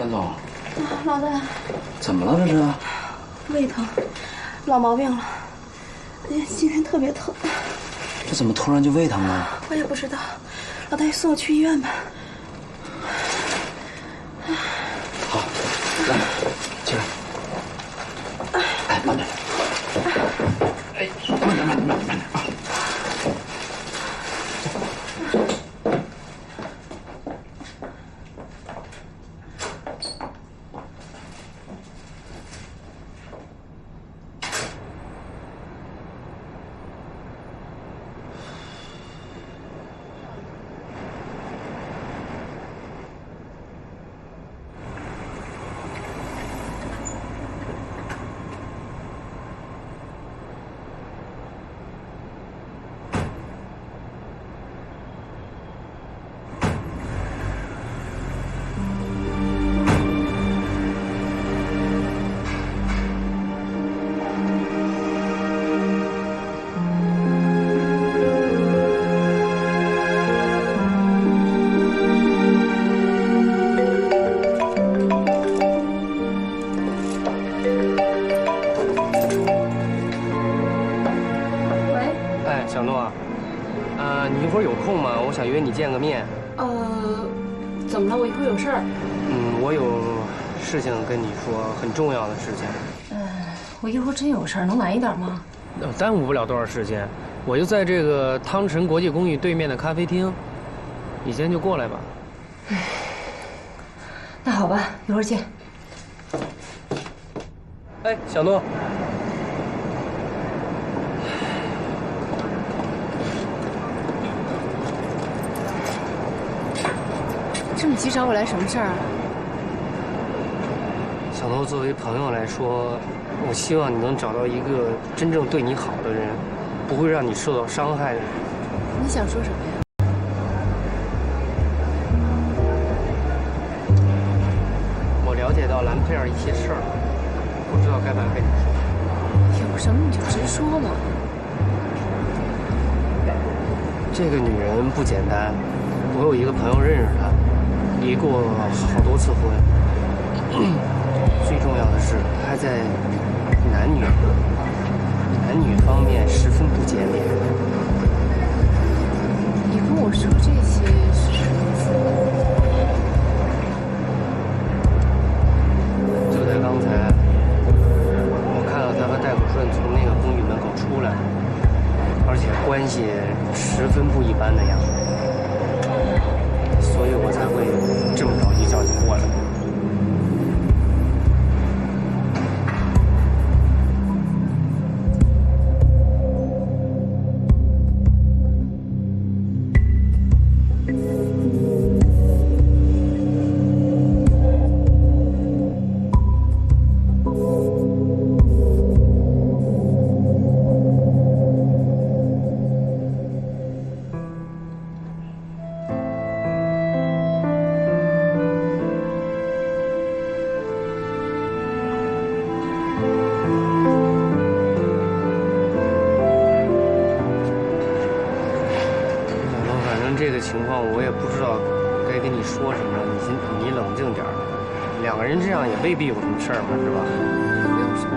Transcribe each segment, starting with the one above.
甘总，老大，怎么了这是？胃疼，老毛病了。哎呀，今天特别疼。这怎么突然就胃疼了？我也不知道。老大，送我去医院吧。好，来，起来。哎，慢点。哎，慢点啊！ 小诺，你一会儿有空吗？我想约你见个面。怎么了？我一会儿有事儿。我有事情跟你说，很重要的事情。我一会儿真有事儿，能晚一点吗？耽误不了多少时间，我就在这个汤臣国际公寓对面的咖啡厅，你先就过来吧。那好吧，一会儿见。哎，小诺。 这么急找我来什么事儿啊？小诺，作为朋友来说，我希望你能找到一个真正对你好的人，不会让你受到伤害的人。你想说什么呀？我了解到兰佩尔一些事儿，不知道该不该跟你说。有什么你就直说嘛。这个女人不简单，我有一个朋友认识她。 离过好多次婚，最重要的是，他还在男女方面十分不检点。你跟我说这些是什么意思？就在刚才，我看到他和戴口顺从那个公寓门口出来，而且关系十分不一般的样子。 所以我才会这么着急叫你过来。这个情况我也不知道该跟你说什么，你冷静点儿。两个人这样也未必有什么事儿嘛，是吧？没有什么。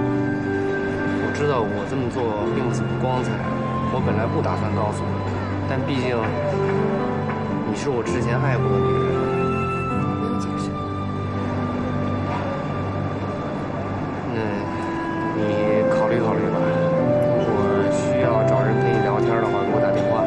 我知道我这么做并不怎么光彩，我本来不打算告诉你，但毕竟你是我之前爱过的女人。不用解释。那你考虑考虑吧。如果需要找人陪你聊天的话，给我打电话。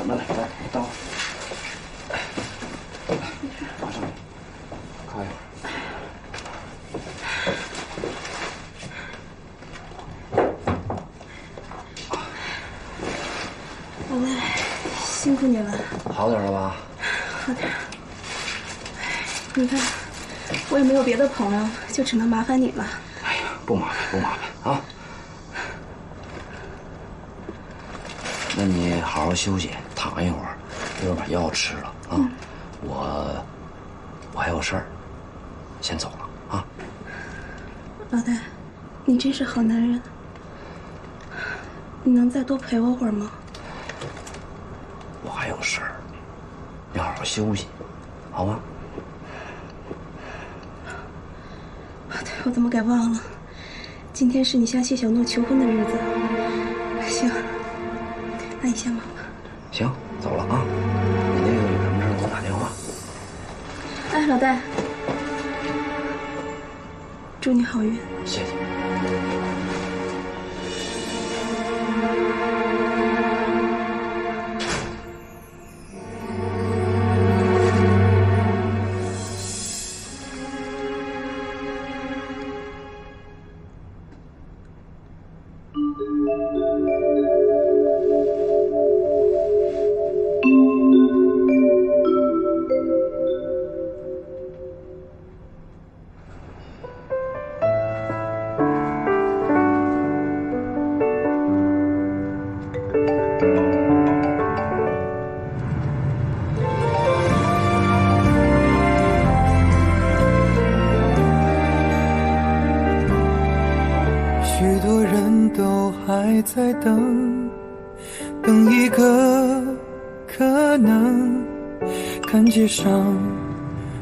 慢点，来，等会儿。马上，靠一会儿。老赖，辛苦你了。好点了吧？好点。你看，我也没有别的朋友，就只能麻烦你了。哎呀，不麻烦不麻烦啊。那你好好休息，躺一会儿，一会儿把药吃了啊。我还有事儿，先走了啊。老戴，你真是好男人。你能再多陪我会儿吗？我还有事儿，你好好休息，好吗？对，我怎么给忘了？今天是你向谢小诺求婚的日子。行，那你先忙吧。行，走了啊。你那个有什么事给我打电话。哎，老戴，祝你好运。谢谢。许多人都还在等，等一个可能。看街上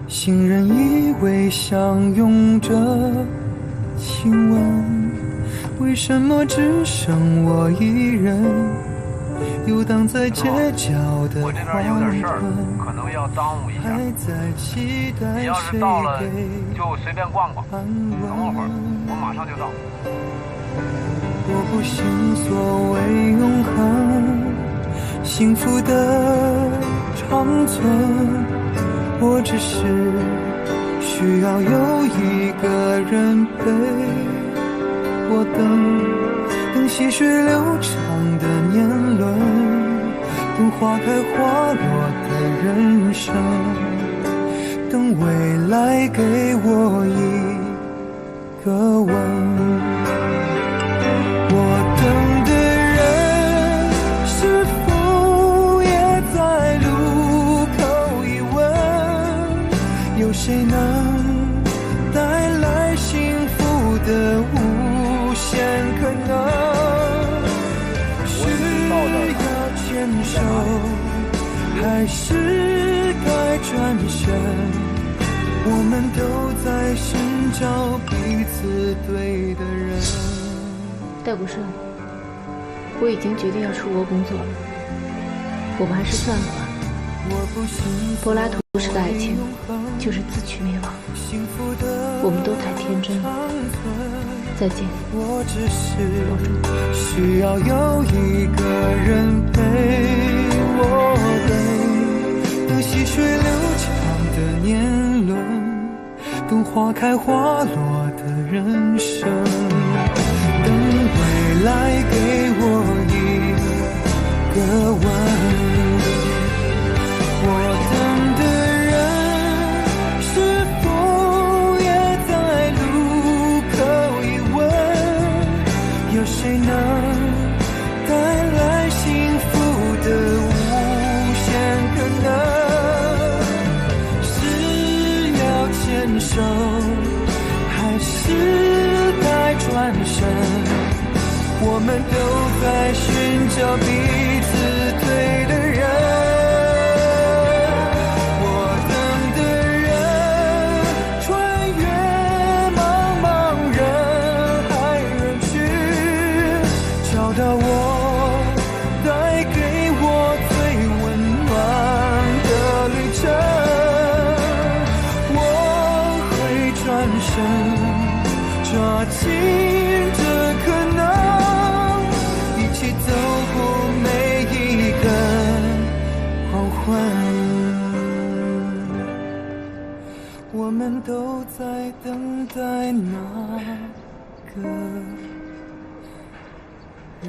行人依偎相拥着亲吻，为什么只剩我一人游荡在街角的我这边有点事儿，可能要耽误一下。你要是到了就随便逛逛，等我会儿，我马上就到。我不信所谓永恒，幸福的长存，我只是需要有一个人陪我等细水流长的年轮，等花开花落的人生，等未来给我一个吻。我等的人是否也在路口一问，有谁能带来幸福的无限可能？需要牵手还是该转身？我们都在寻找彼此对的人。戴国胜，我已经决定要出国工作了，我们还是算了吧。柏拉图式的爱情就是自取灭亡，我们都太天真了。再见，我只是需要有一个人陪我等细水流长的年轮，等花开花落的人生，未来给我一个吻。我等的人是否也在路口一问，有谁能带来幸福的无限可能？是要牵手还是该转身？我们都在寻找彼此对的人，我等的人穿越茫茫人海人群，找到我，带给我最温暖的旅程。我会转身，抓紧这可能，走过每一个黄昏，我们都在等待那个人。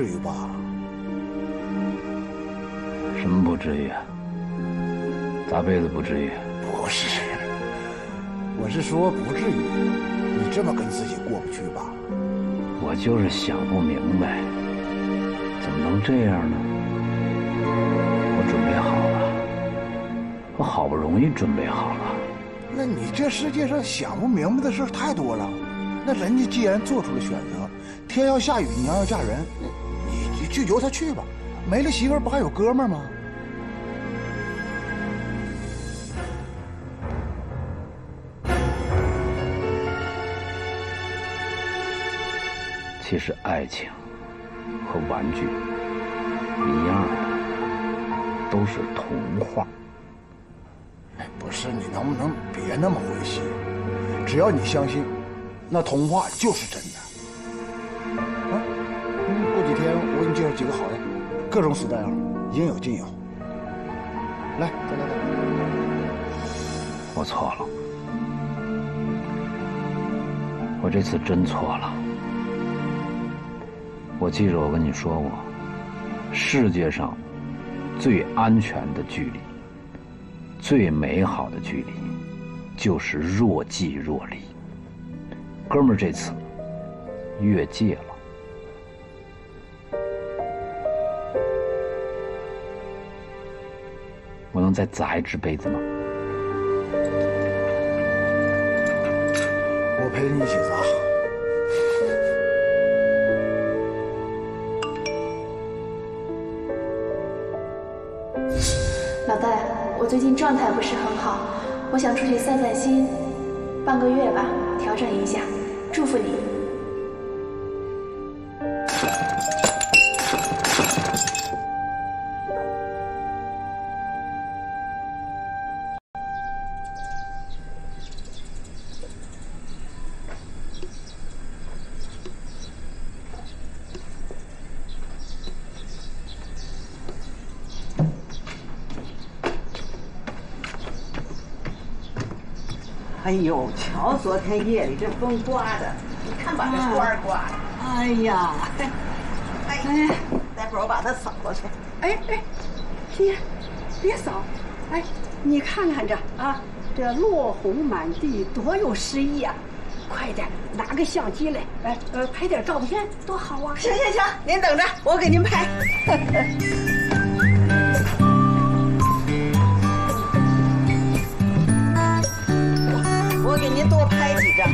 至于吧？什么不至于啊？大辈子不至于。不是，我是说不至于。你这么跟自己过不去吧？我就是想不明白，怎么能这样呢？我准备好了，我好不容易准备好了。那你这世界上想不明白的事太多了。那人家既然做出了选择，天要下雨，娘要嫁人，你就由他去吧。没了媳妇儿不还有哥们儿吗？其实爱情和玩具一样的，都是童话。哎，不是，你能不能别那么灰心？只要你相信，那童话就是真的。啊，过几天我给你介绍几个好的，各种死带样，应有尽有。来，再来。我错了，我这次真错了。我记着我跟你说过，世界上最安全的距离，最美好的距离，就是若即若离。哥们儿，这次越界了。我能再砸一只杯子吗？我陪你一起砸。老戴，我最近状态不是很好，我想出去散散心，半个月吧，调整一下。祝福你。哎呦，瞧昨天夜里这风刮的，你看把这花刮的。哎呀，哎，待会儿我把它扫过去。哎，别扫，哎，你看看这啊，这落红满地，多有诗意啊！快点拿个相机来，拍点照片，多好啊！行，您等着，我给您拍。我给您多拍几张。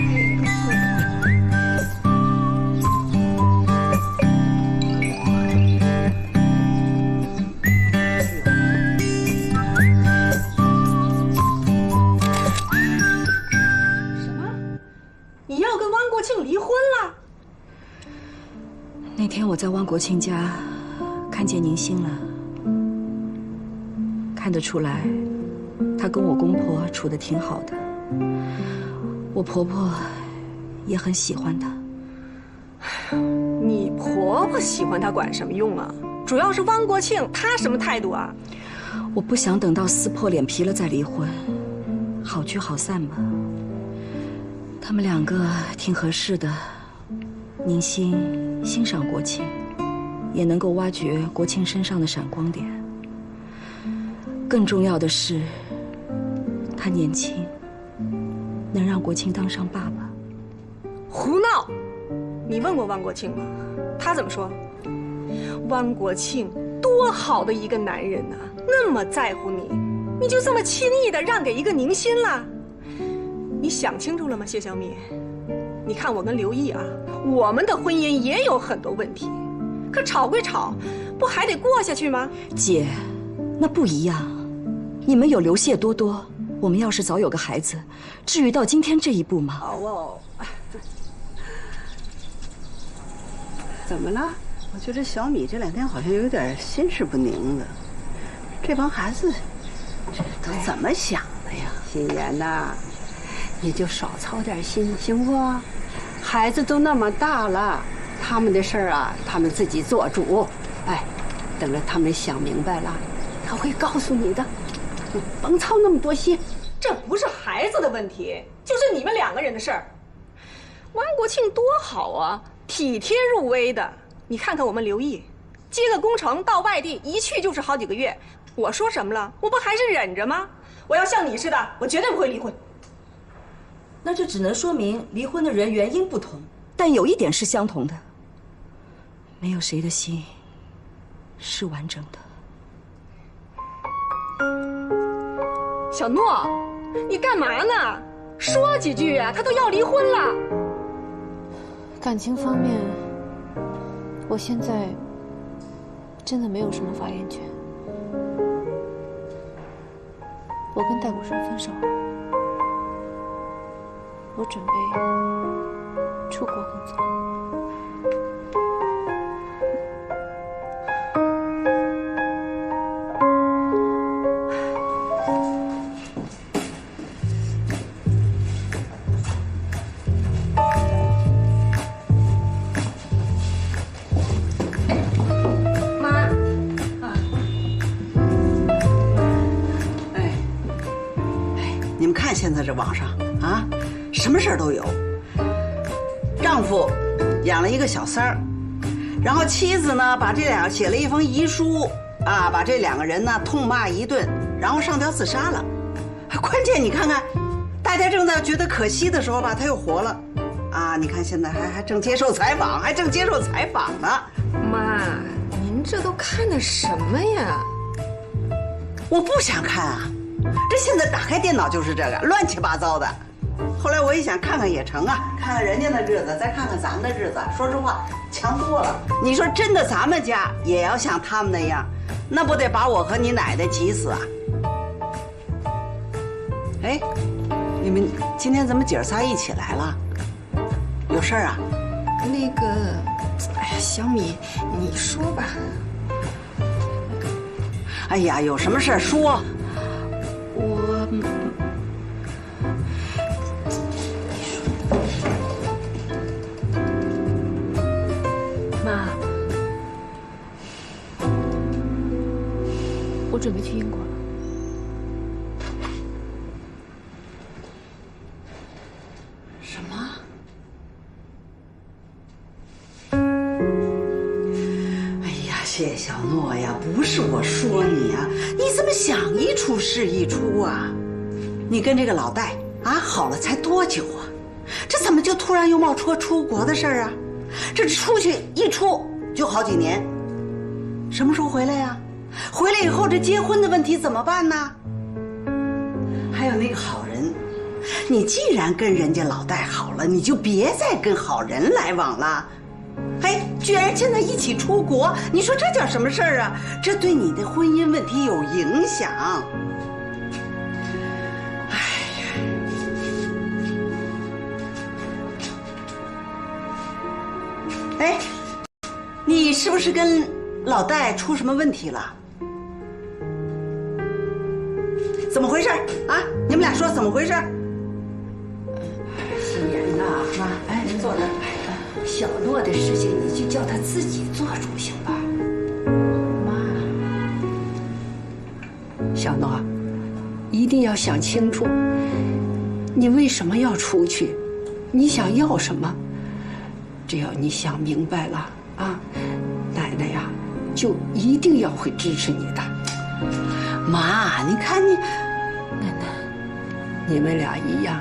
什么？你要跟汪国庆离婚了？那天我在汪国庆家看见宁馨了，看得出来，他跟我公婆处得挺好的。我婆婆也很喜欢他。你婆婆喜欢他管什么用啊？主要是汪国庆，他什么态度啊？我不想等到撕破脸皮了再离婚，好聚好散嘛。他们两个挺合适的，宁馨欣赏国庆，也能够挖掘国庆身上的闪光点。更重要的是，他年轻，能让国庆当上爸爸。胡闹！你问过汪国庆吗？他怎么说？汪国庆多好的一个男人啊，那么在乎你，你就这么轻易的让给一个宁馨了？你想清楚了吗，谢小米？你看我跟刘毅啊，我们的婚姻也有很多问题，可吵归吵，不还得过下去吗？姐，那不一样，你们有刘谢多多，我们要是早有个孩子，至于到今天这一步吗？好哦。怎么了？我觉得小米这两天好像有点心事不宁的。这帮孩子，这都怎么想的呀？心妍呐，你就少操点心，行不？孩子都那么大了，他们的事儿啊，他们自己做主。哎，等着他们想明白了，他会告诉你的。甭操那么多心。这不是孩子的问题，就是你们两个人的事儿。汪国庆多好啊，体贴入微的，你看看我们刘毅，接个工程到外地一去就是好几个月。我说什么了？我不还是忍着吗？我要像你似的，我绝对不会离婚。那这只能说明离婚的人原因不同，但有一点是相同的，没有谁的心是完整的。小诺，你干嘛呢？说几句啊！他都要离婚了。感情方面，我现在真的没有什么发言权。我跟戴谷生分手了，我准备出国工作。现在这网上啊，什么事儿都有。丈夫养了一个小三儿，然后妻子呢把这俩写了一封遗书啊，把这两个人呢痛骂一顿，然后上吊自杀了。关键你看看，大家正在觉得可惜的时候吧，他又活了啊！你看现在还正接受采访，呢。妈，您这都看的什么呀？我不想看啊。这现在打开电脑就是这个乱七八糟的。后来我一想，看看也成啊，看看人家的日子，再看看咱们的日子，说实话强多了。你说真的，咱们家也要像他们那样，那不得把我和你奶奶急死啊？哎，你们今天怎么姐儿仨一起来了？有事儿啊？那个，哎呀，小米，你说吧。哎呀，有什么事儿说。妈，我准备去英国了。什么？哎呀，谢小诺呀，不是我说你啊，你怎么想一出是一出啊？你跟这个老戴啊好了才多久啊？这怎么就突然又冒出国的事儿啊？这出去一出就好几年，什么时候回来呀？回来以后这结婚的问题怎么办呢？还有那个好人，你既然跟人家老戴好了，你就别再跟好人来往了。哎，居然现在一起出国，你说这叫什么事儿啊？这对你的婚姻问题有影响。哎，你是不是跟老戴出什么问题了？怎么回事啊？你们俩说怎么回事？心妍呐，妈，哎，您坐这儿。小诺的事情，你就叫他自己做主，行吧？妈，小诺，一定要想清楚，你为什么要出去？你想要什么？只要你想明白了啊，奶奶呀，就一定要会支持你的。妈，你看你，奶奶，你们俩一样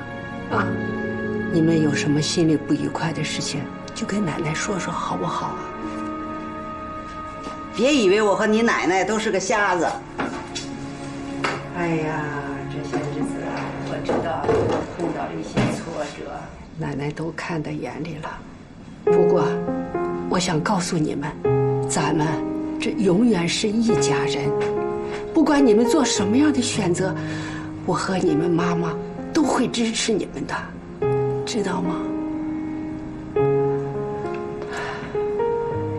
啊，你们有什么心里不愉快的事情，就跟奶奶说说，好不好啊？别以为我和你奶奶都是个瞎子。哎呀，这些日子啊，我知道碰到了一些挫折，奶奶都看在眼里了。不过，我想告诉你们，咱们这永远是一家人。不管你们做什么样的选择，我和你们妈妈都会支持你们的，知道吗？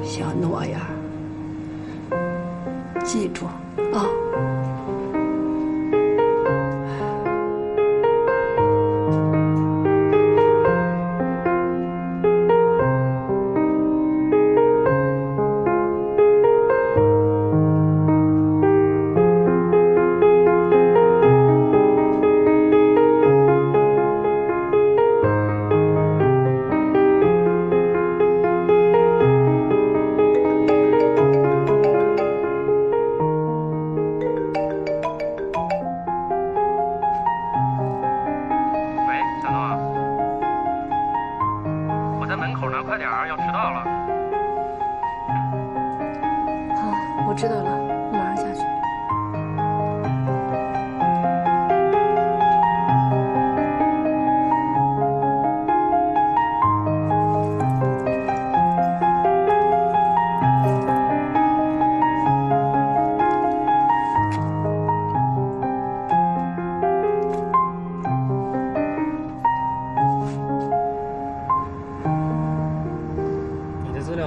小诺呀，记住啊。点儿，要迟到了。好，我知道了，我马上下去。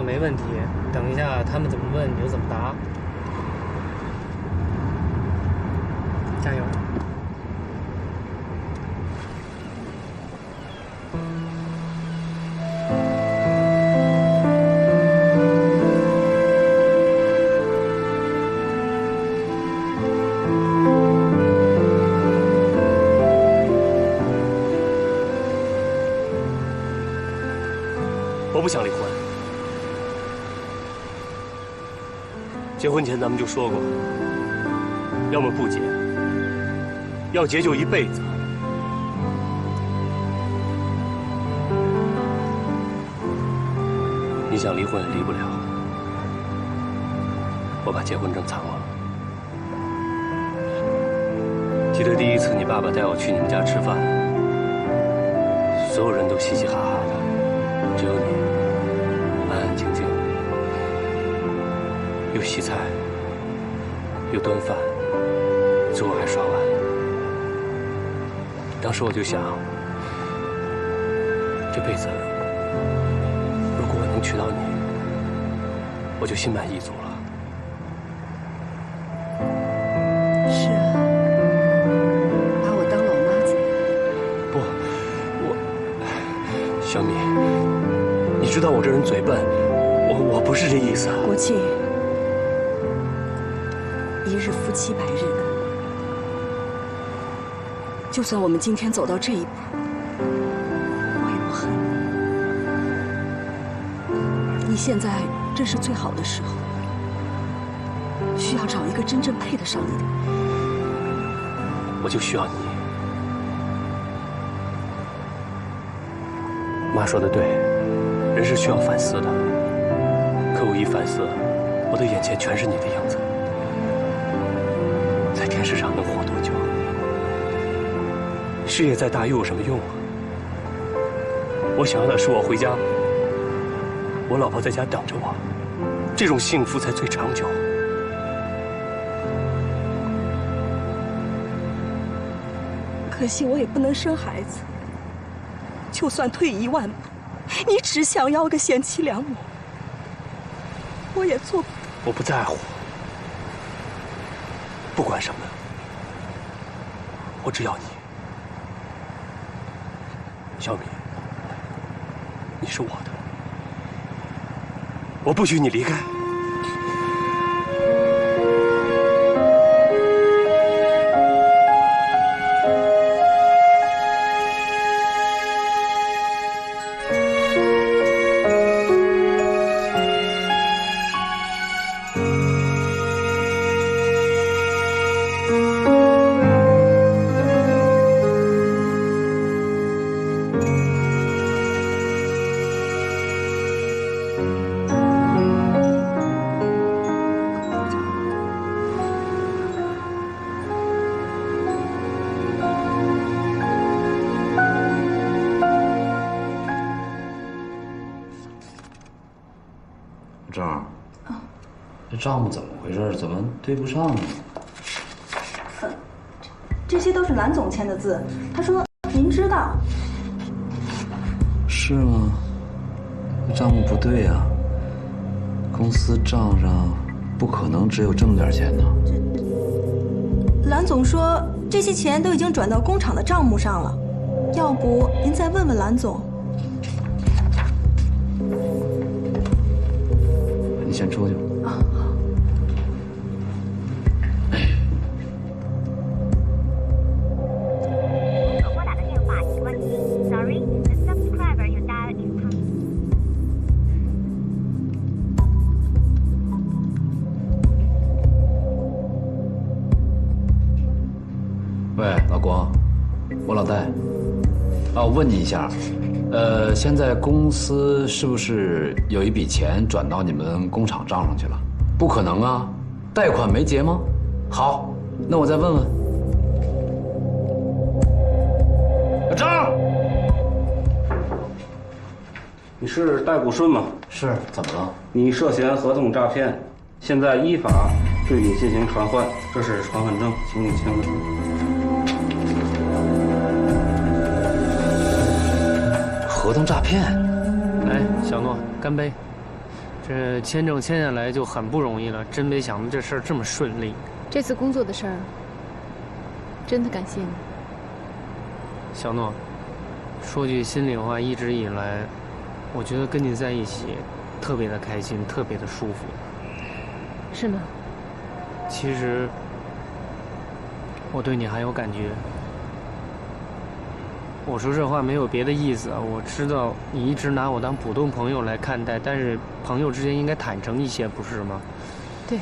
没问题，等一下他们怎么问你就怎么答。加油！我不想离婚。结婚前咱们就说过，要么不结，要结就一辈子。你想离婚也离不了，我把结婚证藏了。记得第一次你爸爸带我去你们家吃饭，所有人都嘻嘻哈哈的，只有你安安静静。又洗菜，又端饭，最后还刷碗。当时我就想，这辈子如果我能娶到你，我就心满意足了。是啊，把我当老妈子。不，小米，你知道我这人嘴笨，我不是这意思。国庆。一日夫妻百日恩，就算我们今天走到这一步，我也不恨你。你现在正是最好的时候，需要找一个真正配得上你的。我就需要你。妈说的对，人是需要反思的。可我一反思，我的眼前全是你的影子。在电视上能活多久？事业再大又有什么用啊？我想要的是我回家，我老婆在家等着我，这种幸福才最长久。可惜我也不能生孩子，就算退1万步，你只想要个贤妻良母，我也做不到。我不在乎。不管什么，我只要你，小米，你是我的，我不许你离开。郑儿，这账目怎么回事？怎么对不上呢？这些都是蓝总签的字，他说您知道。是吗？账目不对啊，公司账上不可能只有这么点钱呢。蓝总说这些钱都已经转到工厂的账目上了，要不您再问问蓝总。你先出去吧。啊，好。所拨打的电话已关机。Sorry, the subscriber you dialed is not. 喂，老郭，我老戴。啊，我问你一下，现在公司是不是有一笔钱转到你们工厂账上去了？不可能啊，贷款没结吗？好，那我再问问。小张，你是戴谷顺吗？是，怎么了？你涉嫌合同诈骗，现在依法对你进行传唤，这是传唤证，请你签字。合同诈骗？来，小诺，干杯！这签证签下来就很不容易了，真没想到这事儿这么顺利。这次工作的事儿，真的感谢你。小诺，说句心里话，一直以来，我觉得跟你在一起特别的开心，特别的舒服。是吗？其实我对你还有感觉。我说这话没有别的意思啊，我知道你一直拿我当普通朋友来看待，但是朋友之间应该坦诚一些，不是吗？对。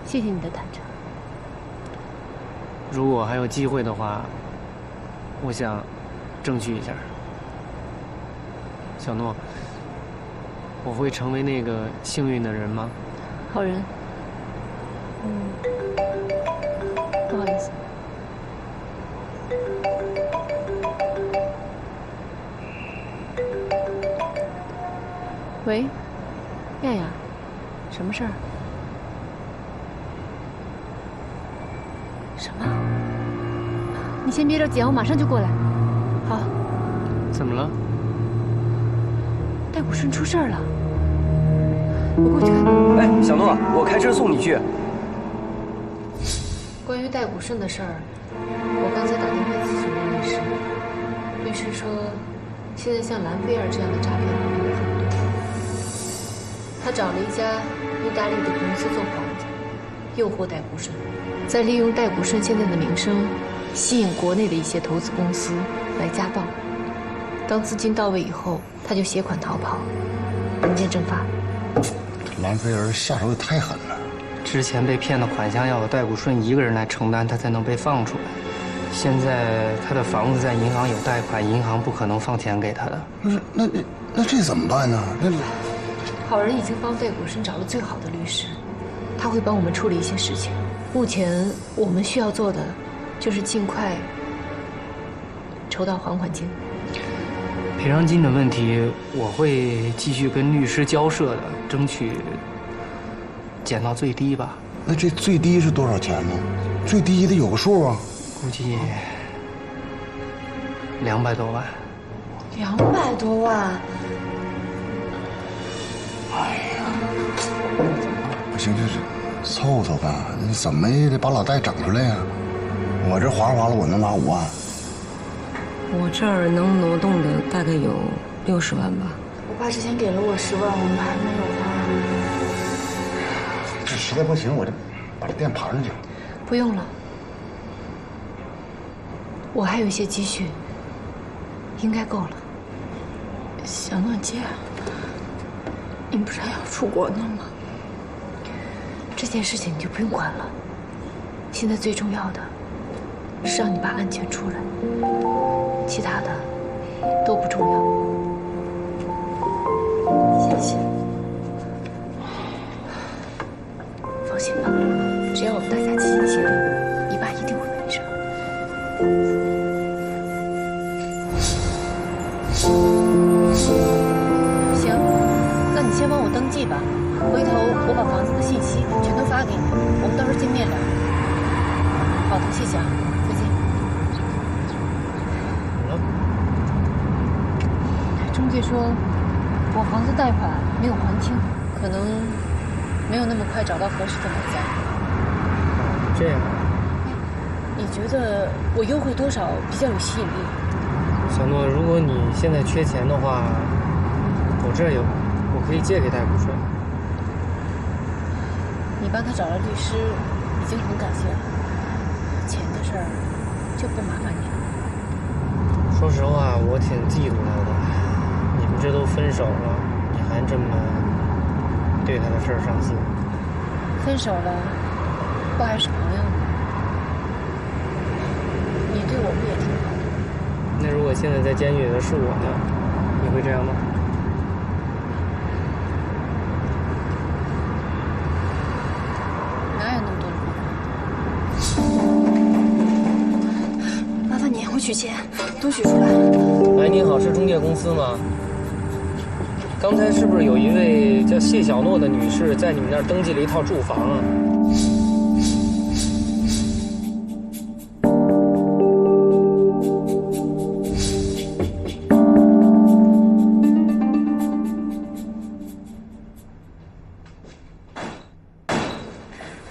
谢谢你的坦诚。如果还有机会的话，我想争取一下。小诺，我会成为那个幸运的人吗？好人。不好意思。喂，亚亚，什么事儿？什么？你先别着急，我马上就过来。好。怎么了？戴谷顺出事儿了，我过去看看。哎，小诺，我开车送你去。关于戴谷顺的事儿，我刚才打电话咨询了律师，律师说，现在像兰菲尔这样的诈骗活动很多。他找了一家意大利的公司做幌子，诱惑戴谷顺，再利用戴谷顺现在的名声，吸引国内的一些投资公司来家暴。当资金到位以后，他就携款逃跑，人间蒸发。兰菲儿下手也太狠了。之前被骗的款项要有戴谷顺一个人来承担，他才能被放出来。现在他的房子在银行有贷款，银行不可能放钱给他的。那这怎么办呢？好人已经帮戴谷顺找了最好的律师，他会帮我们处理一些事情。目前我们需要做的就是尽快筹到还款金。赔偿金的问题，我会继续跟律师交涉的，争取减到最低吧。那这最低是多少钱呢？最低得有个数啊。估计200多万。200多万？哎呀，不行，就是凑凑吧，你怎么也得把老戴整出来呀。我这划拉我能拿5万。我这儿能挪动的大概有60万吧。我爸之前给了我10万，我们还没有花。这实在不行，我这把这店盘上去。不用了，我还有一些积蓄，应该够了。小诺姐，你不是还要出国呢吗？这件事情你就不用管了，现在最重要的是让你把案件出来。其他的都不重要。谢谢。放心吧，只要我们大家齐心协力，你爸一定会没事。行，那你先帮我登记吧，回头我把房子的信息全都发给你，我们到时候见面聊。好的，谢谢啊。中介说，我房子贷款没有还清，可能没有那么快找到合适的买家。这样，你觉得我优惠多少比较有吸引力？小诺，如果你现在缺钱的话，我这儿有，我可以借给戴谷顺。你帮他找了律师，已经很感谢了。钱的事儿就不麻烦你了。说实话，我挺嫉妒他的。你们这都分手了，你还这么对他的事儿上心。分手了，不还是朋友吗？你对我们也挺好的。那如果现在在监狱里的是我呢，你会这样吗？哪有那么多人？麻烦你，我取钱，都取出来。喂，你好，是中介公司吗？刚才是不是有一位叫谢小诺的女士在你们那儿登记了一套住房啊？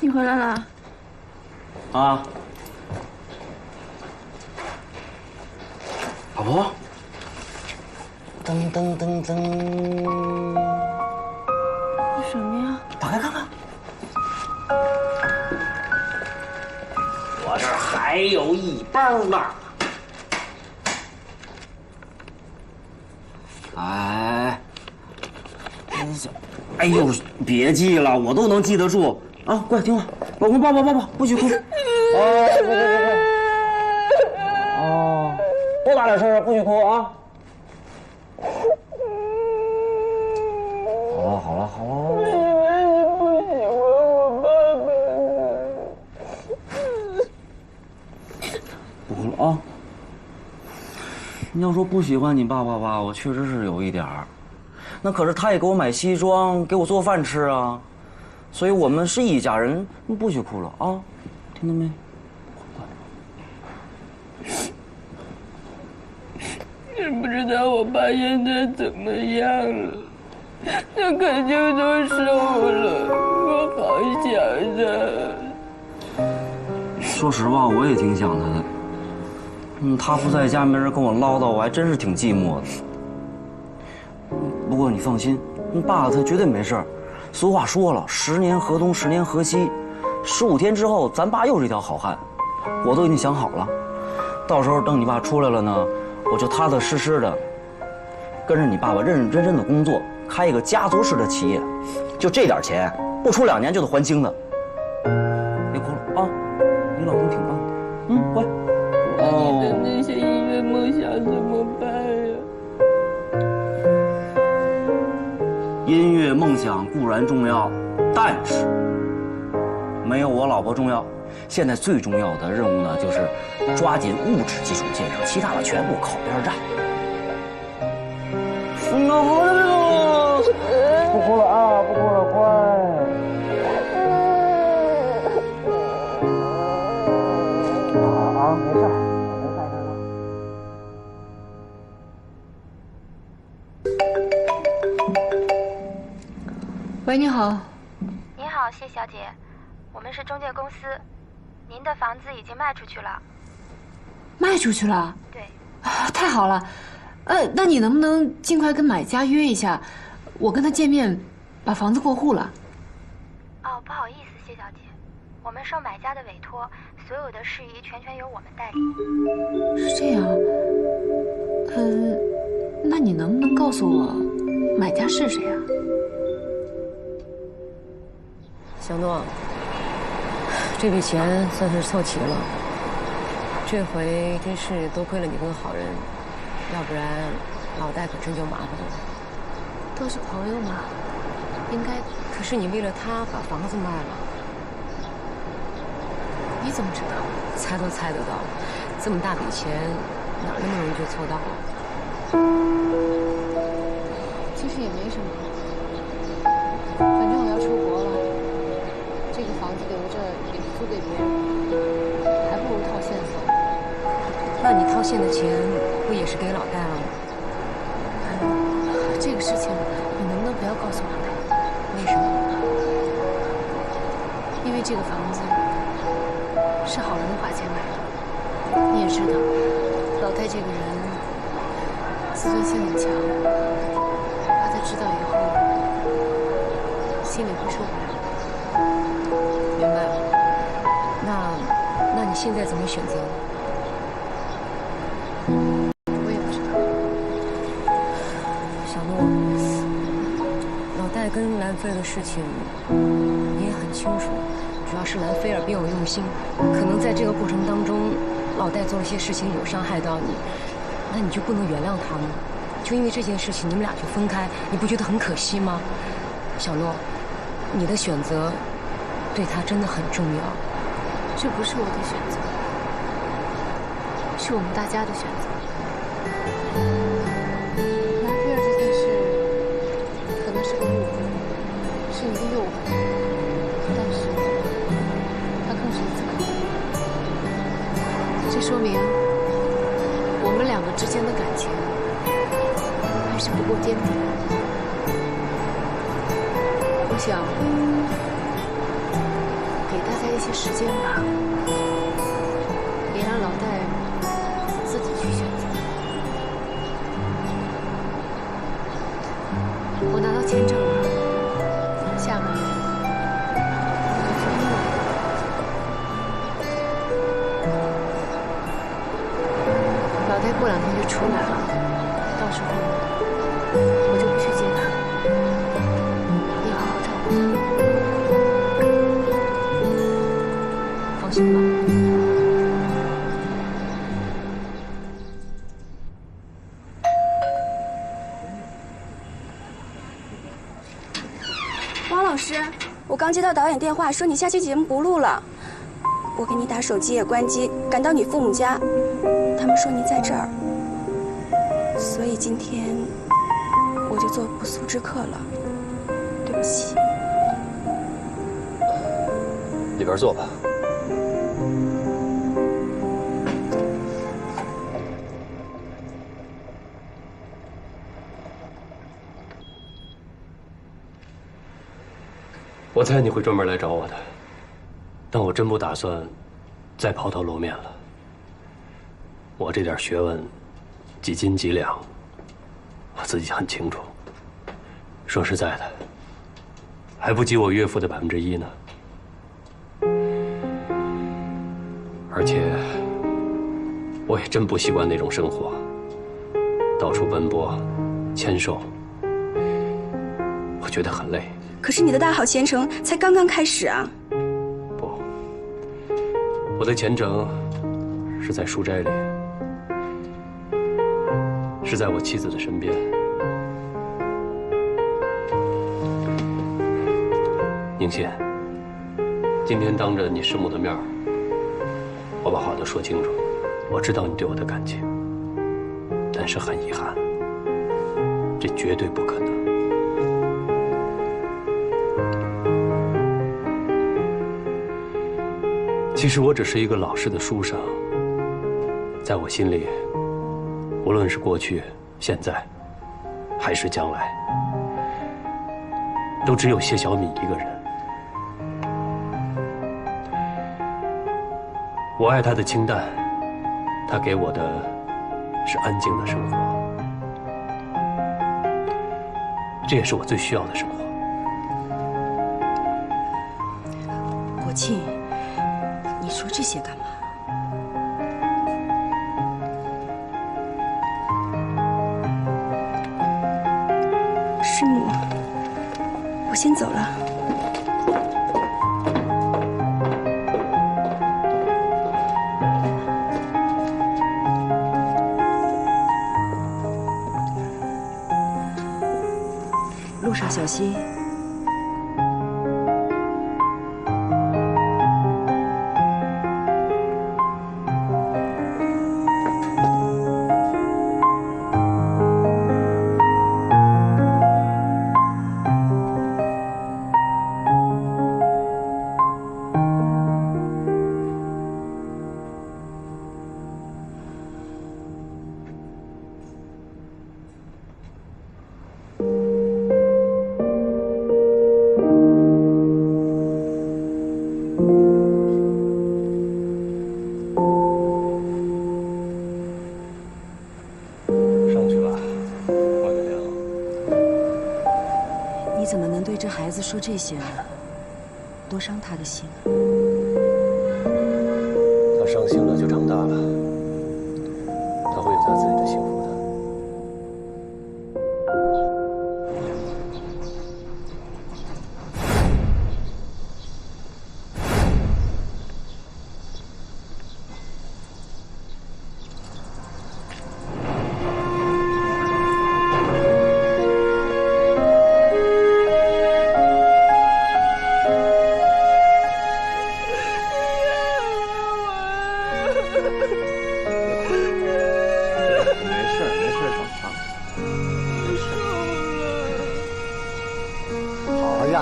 你回来了。啊，老婆。噔噔噔噔，什么呀？打开看看。我这儿还有一包呢。哎，哎呦，别记了，我都能记得住啊！过来听话，老公抱抱抱抱，不许哭。哦，不哭不哭。哦，多大点事儿，不许哭啊！好了好了，你不喜欢我爸爸呢？不哭了啊！你要说不喜欢你爸爸吧，我确实是有一点儿。那可是他也给我买西装，给我做饭吃啊，所以我们是一家人，你不许哭了啊，听到没？也不知道我爸现在怎么样了。他肯定都瘦了，我好想他。说实话，我也挺想他的。他不在家，没人跟我唠叨，我还真是挺寂寞的。不过你放心，爸他绝对没事儿。俗话说了，10年河东，10年河西，15天之后，咱爸又是一条好汉。我都已经想好了，到时候等你爸出来了呢，我就踏踏实实的跟着你爸爸认认真真的工作。开一个家族式的企业，就这点钱，不出2年就得还清的。别哭了啊，你老公挺棒的。乖。那你的那些音乐梦想怎么办呀？音乐梦想固然重要，但是没有我老婆重要。现在最重要的任务呢，就是抓紧物质基础建设，其他的全部靠边站。好的。不哭了啊，不哭了，乖。啊，没事，别在这了。喂，你好。您好，谢小姐，我们是中介公司，您的房子已经卖出去了。卖出去了？对。啊，太好了。那你能不能尽快跟买家约一下？我跟他见面，把房子过户了。哦，不好意思，谢小姐，我们受买家的委托，所有的事宜全由我们代理。是这样。那你能不能告诉我，买家是谁啊？小诺，这笔钱算是凑齐了。这回真是多亏了你个好人，要不然老戴可真就麻烦了。都是朋友嘛，应该。可是你为了他把房子卖了，你怎么知道？猜都猜得到，这么大笔钱哪那么容易就凑到了？其实也没什么，反正我要出国了，这个房子留着也是租给别人，还不如套现走。那你套现的钱不也是给老戴了吗？这个事情你能不能不要告诉老戴？为什么？因为这个房子是好人花钱买的，你也知道，老戴这个人自尊心很强，怕他知道以后心里会受不了。明白了。那你现在怎么选择？我也不知道。小诺，老戴跟兰菲尔的事情你也很清楚，主要是兰菲尔别有用心，可能在这个过程当中，老戴做了些事情有伤害到你，那你就不能原谅他吗？就因为这件事情，你们俩就分开，你不觉得很可惜吗？小诺，你的选择对他真的很重要。这不是我的选择，是我们大家的选择。拿菲尔这件事可能是个误会，是一个诱惑，但是它更是一次考验。这说明我们两个之间的感情还是不够坚定。我想给大家一些时间吧，也让老戴自己去选择。我拿到签证了，下个月我就去英国。老戴过2天就出来了，到时候我就不去接他，你好好照顾他，放心吧。王老师，我刚接到导演电话，说你下期节目不录了。我给你打手机也关机，赶到你父母家，他们说你在这儿，所以今天我就做不速之客了。对不起。里边坐吧。我猜你会专门来找我的，但我真不打算再抛头露面了。我这点学问，几斤几两，我自己很清楚。说实在的，还不及我岳父的1%呢。而且，我也真不习惯那种生活，到处奔波，签售，我觉得很累。可是你的大好前程才刚刚开始啊！不，我的前程是在书斋里，是在我妻子的身边。宁馨，今天当着你师母的面，我把话都说清楚。我知道你对我的感情，但是很遗憾，这绝对不可能。其实我只是一个老式的书生，在我心里，无论是过去、现在，还是将来，都只有谢小米一个人。我爱他的清淡，他给我的是安静的生活，这也是我最需要的生活。国庆，你说这些干嘛？师母，我先走了。路上小心。说这些呢，多伤他的心啊！他伤心了就长大了，他会有他自己的幸福的。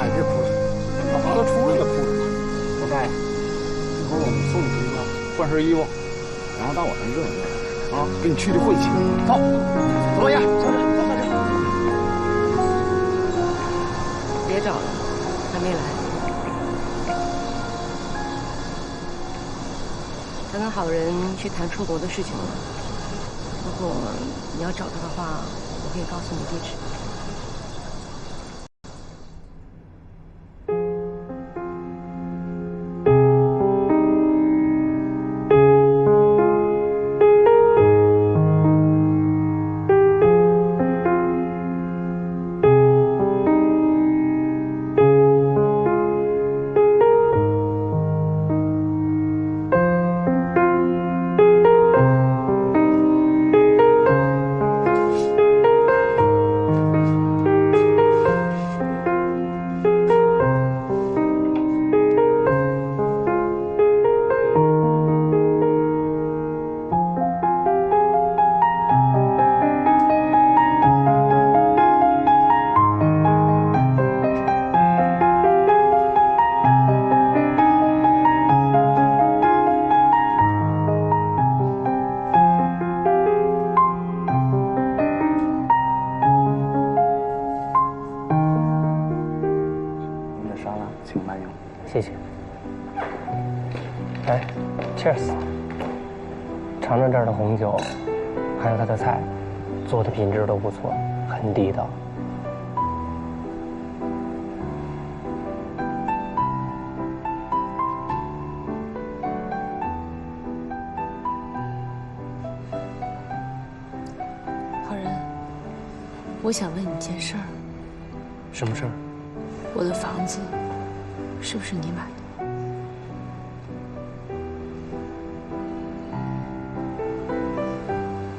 呀，这铺早都出来了，铺子。老大爷，一会儿我们送你回去换身衣服，然后到我那热热啊，给你去的晦气。走，走，老爷，走。别找了，还没来。他跟好人去谈出国的事情了。如果你要找他的话，我可以告诉你地址。谢谢。来 ，Cheers！ 尝尝这儿的红酒，还有它的菜，做的品质都不错，很地道。浩然，我想问你件事儿。什么事儿？我的房子是不是你买的？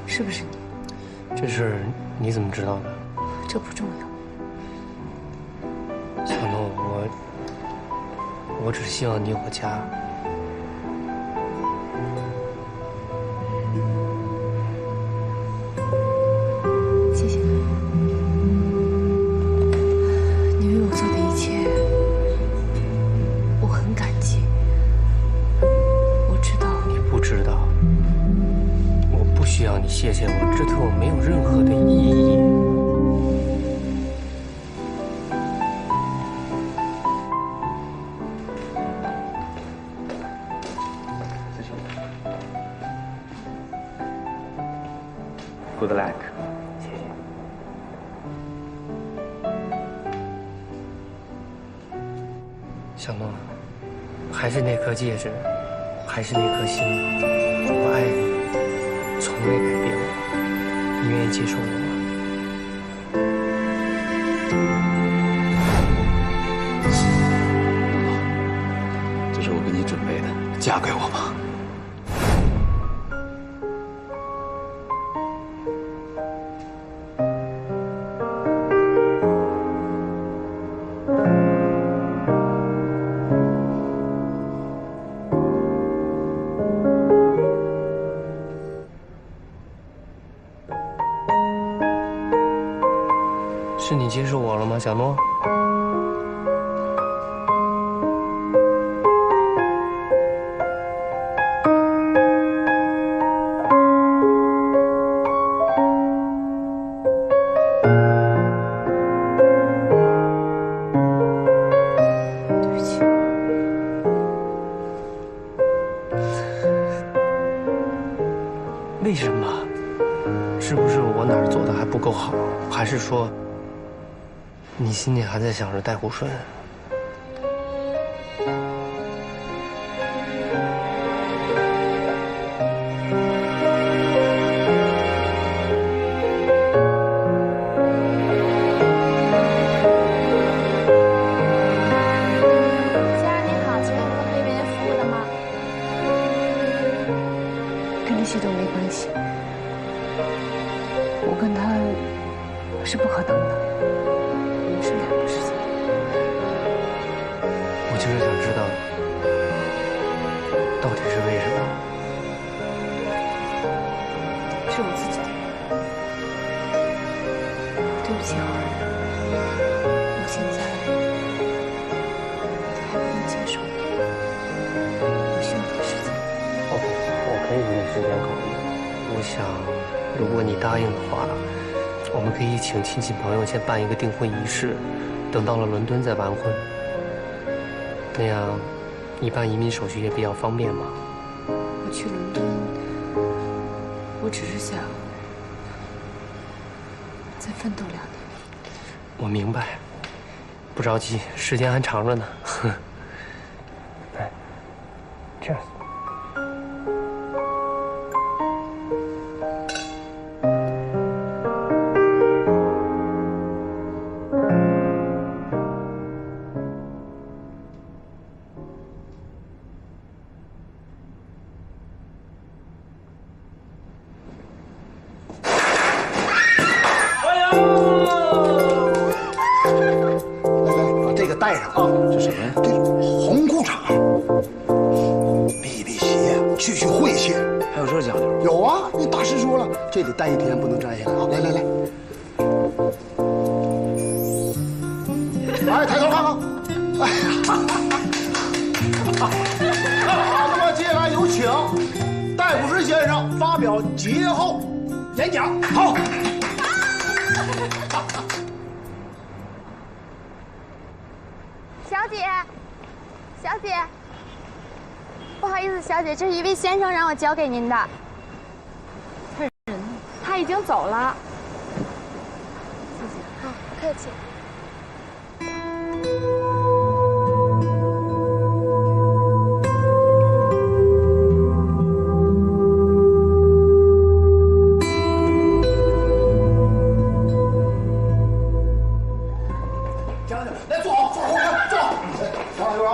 是不是你？这事你怎么知道的？这不重要。小诺，我只希望你有个家。谢谢你，你为我做的一切，我很感激。我知道。你不知道。不需要你谢谢我，这对我没有任何的意义。Good luck。谢谢。小诺，还是那颗戒指，还是那颗心，我爱你。从未改变我，你愿意接受我吗？这是我给你准备的，嫁给我吧。是你接受我了吗，小诺？对不起。为什么？是不是我哪儿做的还不够好？还是说？你心里还在想着戴护顺？先生您好，请问有可以为您服务的吗？跟这些都没关系，我跟他是不可能的。是两个事情。我就是想知道，到底是为什么？是我自己的原因。对不起，浩然，我现在随便考虑。我想，如果你答应的话，我们可以请亲戚朋友先办一个订婚仪式，等到了伦敦再完婚。那样，你办移民手续也比较方便嘛。我去伦敦，我只是想再奋斗2年。我明白，不着急，时间还长着呢。来 ，Cheers。带上啊！这什么呀？对，红裤衩，避避邪，去去晦气。还有这讲究？有啊，那大师说了，这得戴1天，不能摘下来啊！来来来，哎，抬头看看。哎呀，好，那么接下来有请戴普士先生发表节后演讲。好。小姐，不好意思，小姐，这是一位先生让我交给您的。他人呢？他已经走了。谢谢。好，不客气。来，坐好，坐好，坐好。想好一会儿啊。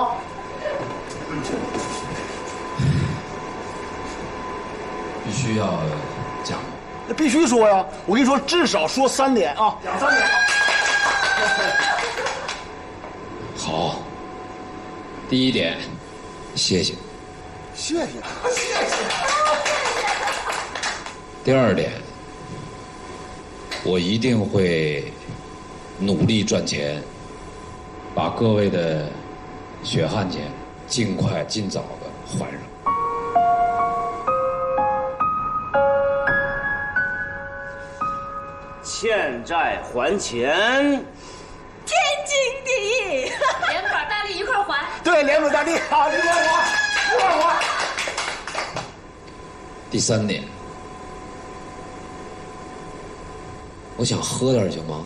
必须要讲吗？那必须说呀！我跟你说，至少说3点啊，讲3点。好，第1点，谢谢。谢谢，谢谢。第2点，我一定会努力赚钱，把各位的血汗钱尽快尽早的还上。欠债还钱，天经地义，连本带利一块还。对，连本带利啊，一块还，一块还。第3点，我想喝点行吗？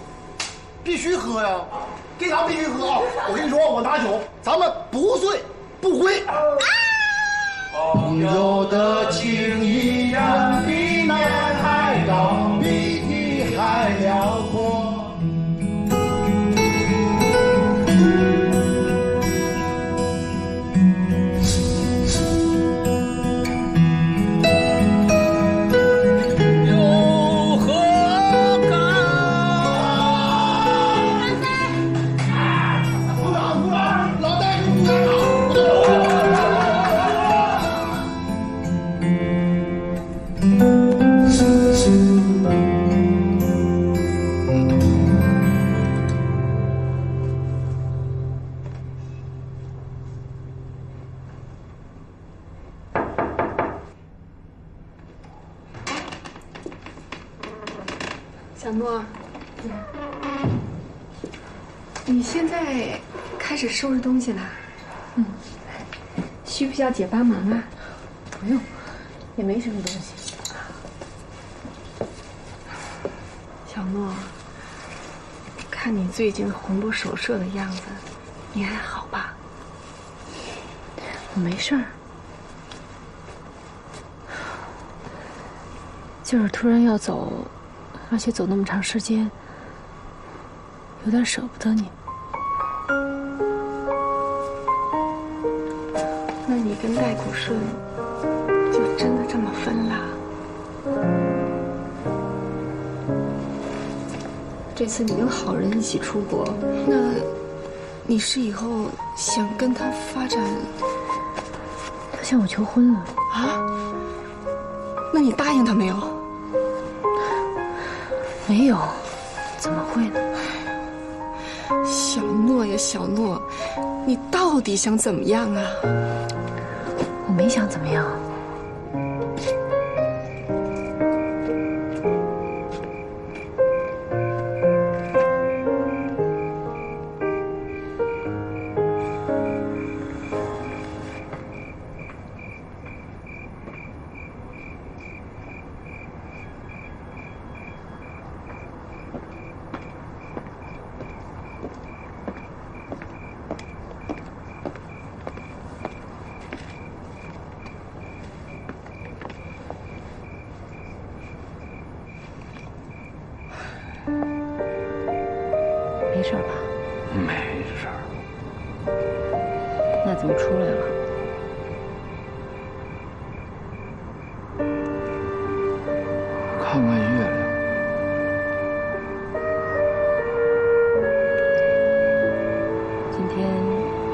必须喝呀，给咱必须喝啊！我跟你说，我拿酒，咱们不醉不归。朋友的情依然比南海高，比地海辽阔。小诺，你现在开始收拾东西了？需不需要姐帮忙啊？不用，也没什么东西。小诺，看你最近魂不守舍的样子，你还好吧？我没事儿，就是突然要走。而且走那么长时间，有点舍不得你。那你跟戴谷顺就真的这么分了？这次你跟好人一起出国，那你是以后想跟他发展？他向我求婚了啊？那你答应他没有？没有，怎么会呢？小诺呀，小诺，你到底想怎么样啊？我没想怎么样，没事吧？没事。那怎么出来了？看看月亮。今天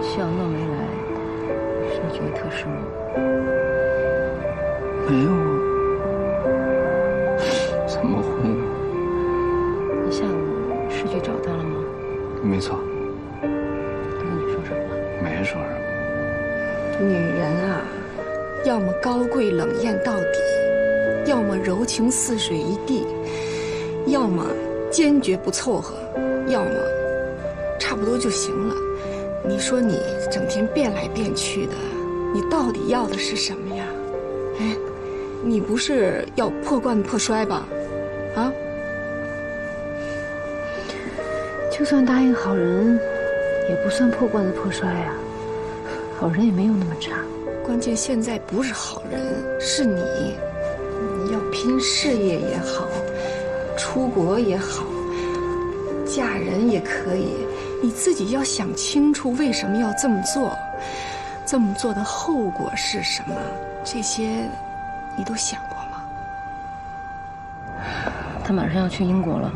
小诺没来，是你觉得特失落？没有啊。怎么会呢？你下午是去找他了吗？没错。他跟你说什么？没说什么。女人啊，要么高贵冷艳到底，要么柔情似水一地，要么坚决不凑合，要么差不多就行了。你说你整天变来变去的，你到底要的是什么呀？哎，你不是要破罐破摔吧？啊？就算答应好人，也不算破罐子破摔呀。好人也没有那么差。关键现在不是好人，是你。你要拼事业也好，出国也好，嫁人也可以，你自己要想清楚为什么要这么做，这么做的后果是什么，这些你都想过吗？他马上要去英国了。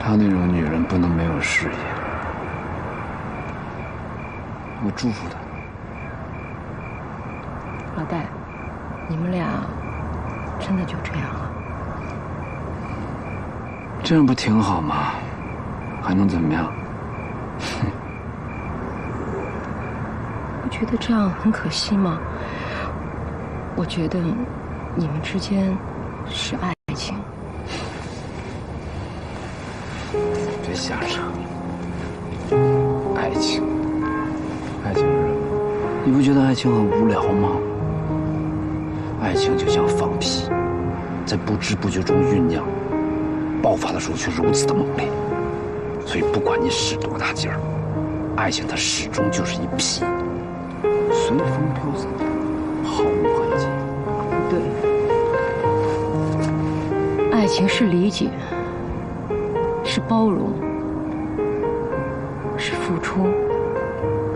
她那种女人不能没有事业。我祝福她。老戴，你们俩真的就这样了？这样不挺好吗？还能怎么样？不觉得这样很可惜吗？我觉得你们之间是爱情。别瞎扯。爱情，爱情是什么？你不觉得爱情很无聊吗？爱情就像放屁，在不知不觉中酝酿，爆发的时候却如此的猛烈。所以不管你使多大劲儿，爱情它始终就是一屁，随风飘散，毫无痕迹。对，爱情是理解，是包容，是付出，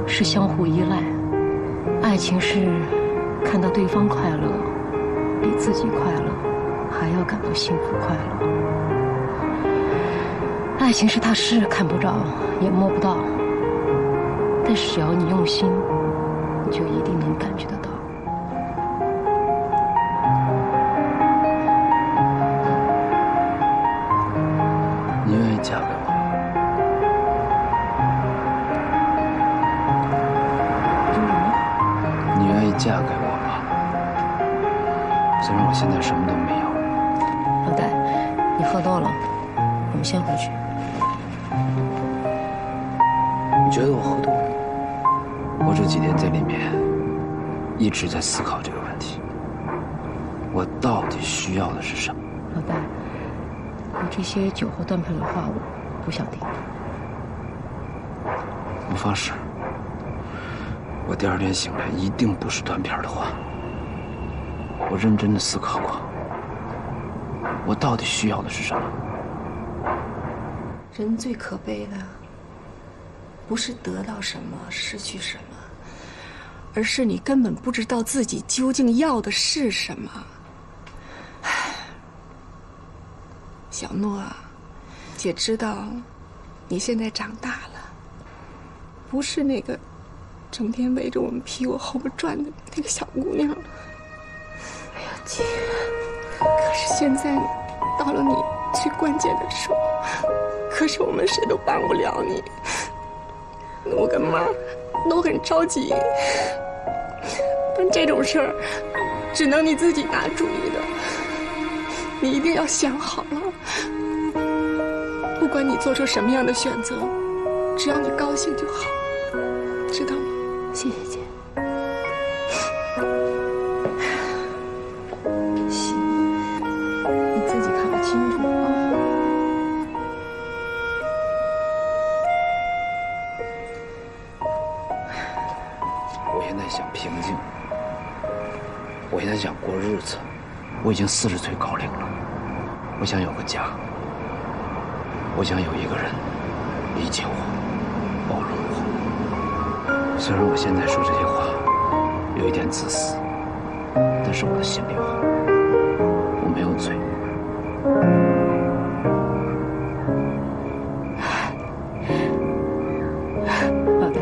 是相互依赖。爱情是看到对方快乐，比自己快乐还要感到幸福快乐。爱情是他是看不着也摸不到，但是只要你用心，你就一定能感觉得到。你愿意嫁给我？你愿意嫁给我吗？虽然我现在什么都没有。老戴，你喝多了，我们先回去。你觉得我喝多了？我这几天在里面一直在思考这个问题，我到底需要的是什么？老戴，你这些酒后断片的话我不想听。我发誓，我第二天醒来一定不是断片的话。我认真的思考过，我到底需要的是什么？人最可悲的，不是得到什么，失去什么，而是你根本不知道自己究竟要的是什么。小诺啊，姐知道你现在长大了，不是那个整天围着我们屁股后边转的那个小姑娘了。哎呀，姐，可是现在到了你最关键的时候，可是我们谁都帮不了你。我跟妈都很着急，但这种事儿只能你自己拿主意的，你一定要想好了。不管你做出什么样的选择，只要你高兴就好，知道吗？谢谢姐。行，你自己看得清楚啊。我现在想平静，我现在想过日子。我已经40岁高龄了，我想有个家，我想有一个人理解我、包容我。虽然我现在说这些话有一点自私，但是我的心里话，我没有嘴。老大，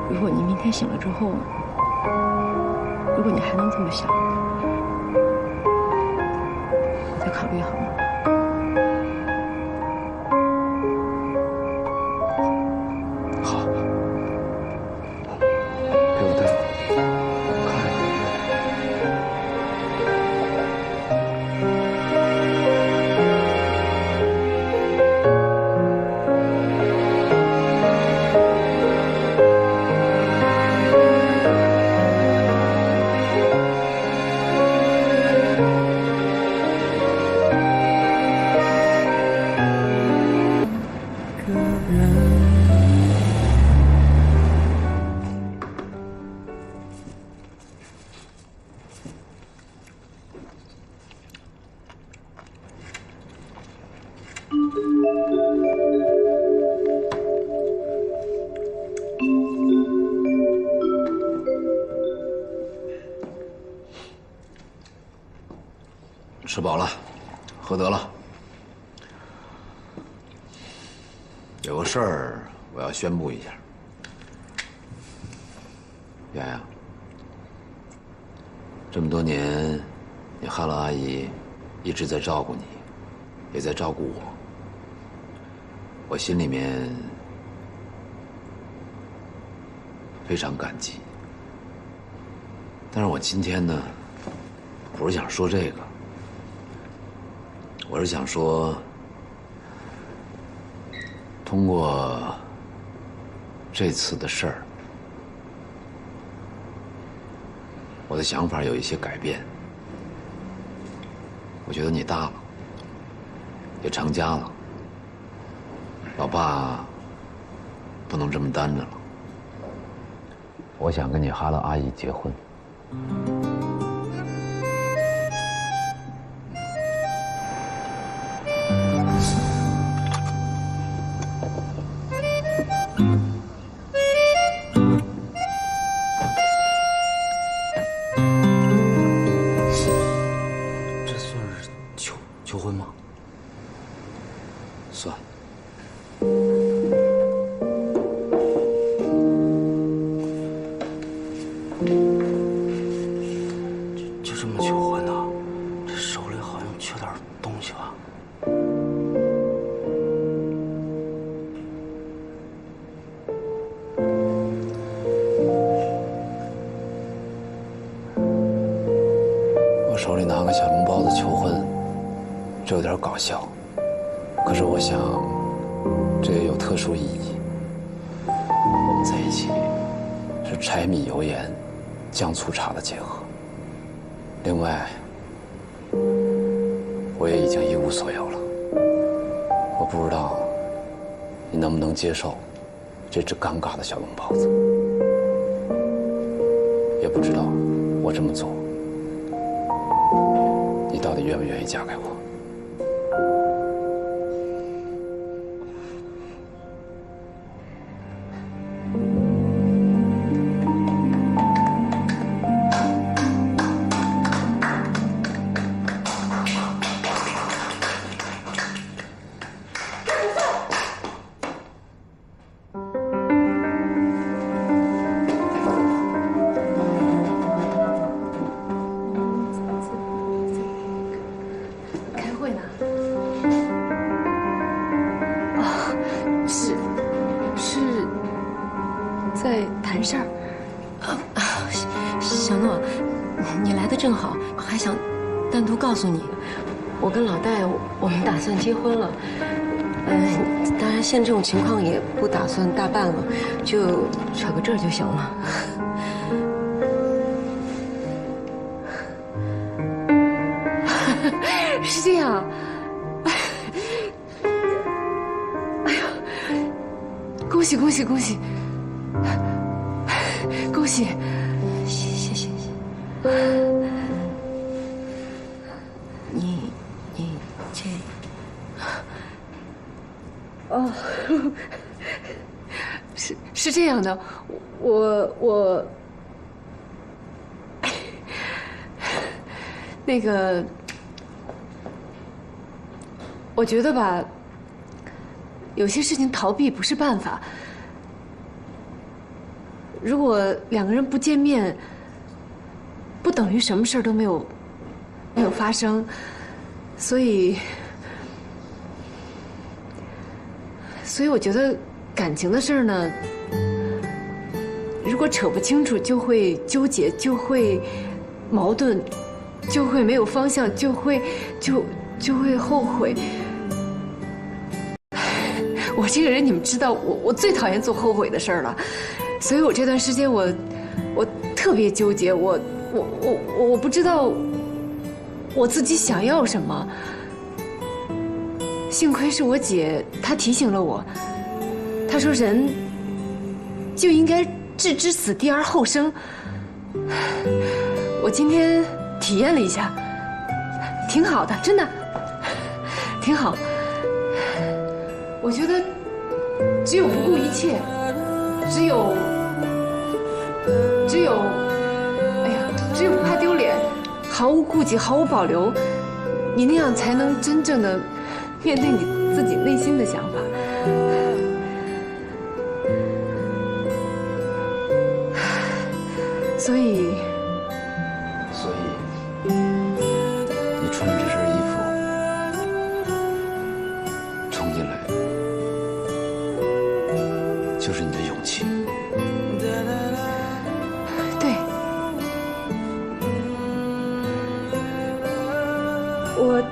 如果你明天醒了之后，如果你还能这么想，我再考虑好吗？好，给我带走。吃饱了，喝得了。有个事儿我要宣布一下，洋洋，这么多年，你哈喽阿姨一直在照顾你，也在照顾我，我心里面非常感激。但是我今天呢，不是想说这个。我是想说，通过这次的事儿，我的想法有一些改变。我觉得你大了，也成家了，老爸不能这么单着了。我想跟你哈喽阿姨结婚。求婚吗？算。就这么求婚的？这手里好像缺点东西吧？我手里拿个小笼包子求婚，这有点搞笑，可是我想，这也有特殊意义。我们在一起是柴米油盐、酱醋茶的结合。另外，我也已经一无所有了。我不知道你能不能接受这只尴尬的小笼包子，也不知道我这么做，你到底愿不愿意嫁给我？在谈事儿。小诺，你来的正好，还想单独告诉你，我跟老戴我们打算结婚了。当然现在这种情况也不打算大办了，就扯个证就行了。是这样。哎呀，恭喜恭喜恭喜！恭喜！谢谢。Jane。哦，是这样的，我那个，我觉得吧，有些事情逃避不是办法。如果两个人不见面，不等于什么事儿都没有发生，所以我觉得感情的事儿呢，如果扯不清楚，就会纠结，就会矛盾，就会没有方向，就会后悔。我这个人你们知道，我最讨厌做后悔的事儿了，所以我这段时间我特别纠结，我不知道我自己想要什么。幸亏是我姐，她提醒了我。她说人就应该置之死地而后生。我今天体验了一下，挺好的，真的，挺好。我觉得只有不顾一切，只有不怕丢脸，毫无顾忌，毫无保留，你那样才能真正的面对你自己内心的想法。所以你穿着这身衣服冲进来，就是你的勇气。对，我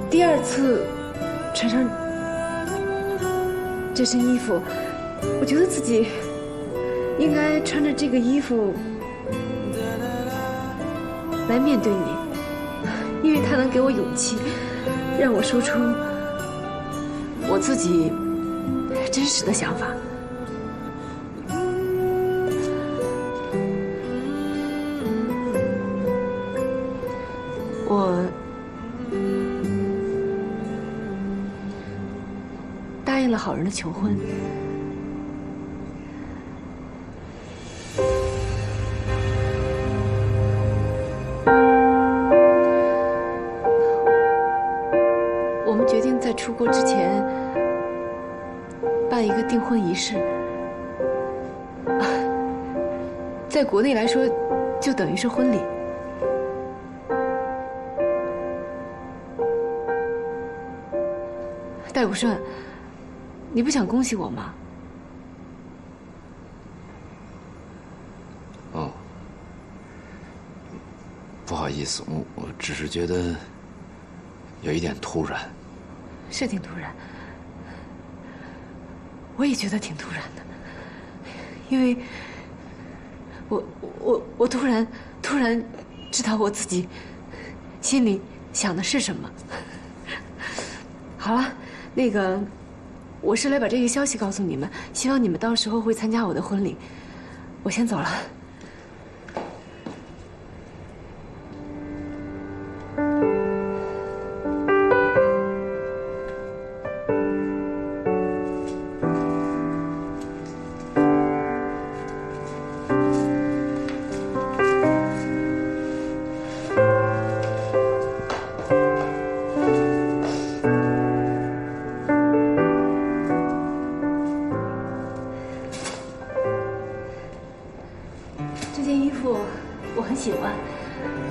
第二次穿上这身衣服，我觉得自己应该穿着这个衣服来面对你，因为它能给我勇气，让我说出我自己真实的想法。我答应了好人的求婚。我们决定在出国之前办一个订婚仪式，在国内来说，就等于是婚礼。戴谷顺，你不想恭喜我吗？哦，不好意思，我只是觉得有一点突然。是挺突然，我也觉得挺突然的，因为我突然知道我自己心里想的是什么。好了，那个，我是来把这个消息告诉你们，希望你们到时候会参加我的婚礼。我先走了。这件衣服我很喜欢，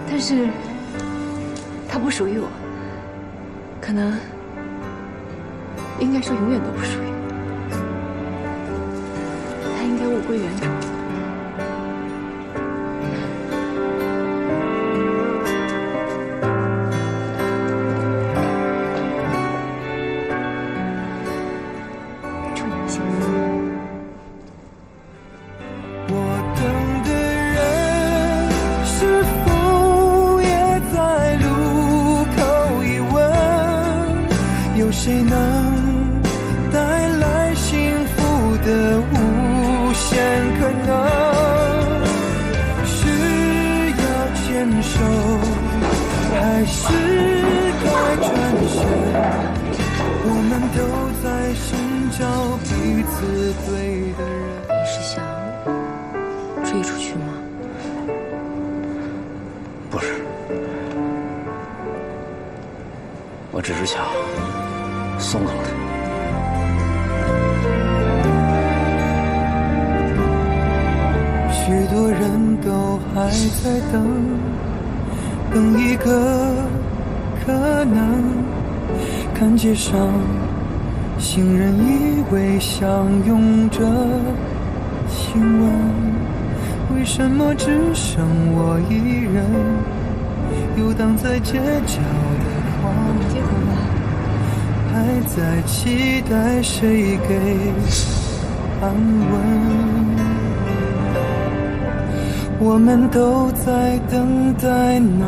但是它不属于我，可能应该说永远都不属于我，它应该物归原主。祝你们幸福。谁能带来幸福的无限可能？是要牵手，还是们都在寻找彼此对的人。你是想追出去吗？不是，我只是想松口他。许多人都还在等一个可能。看街上行人依偎相拥着亲吻，为什么只剩我一人游荡在街角的黄昏，还在期待谁给安稳。我们都在等待那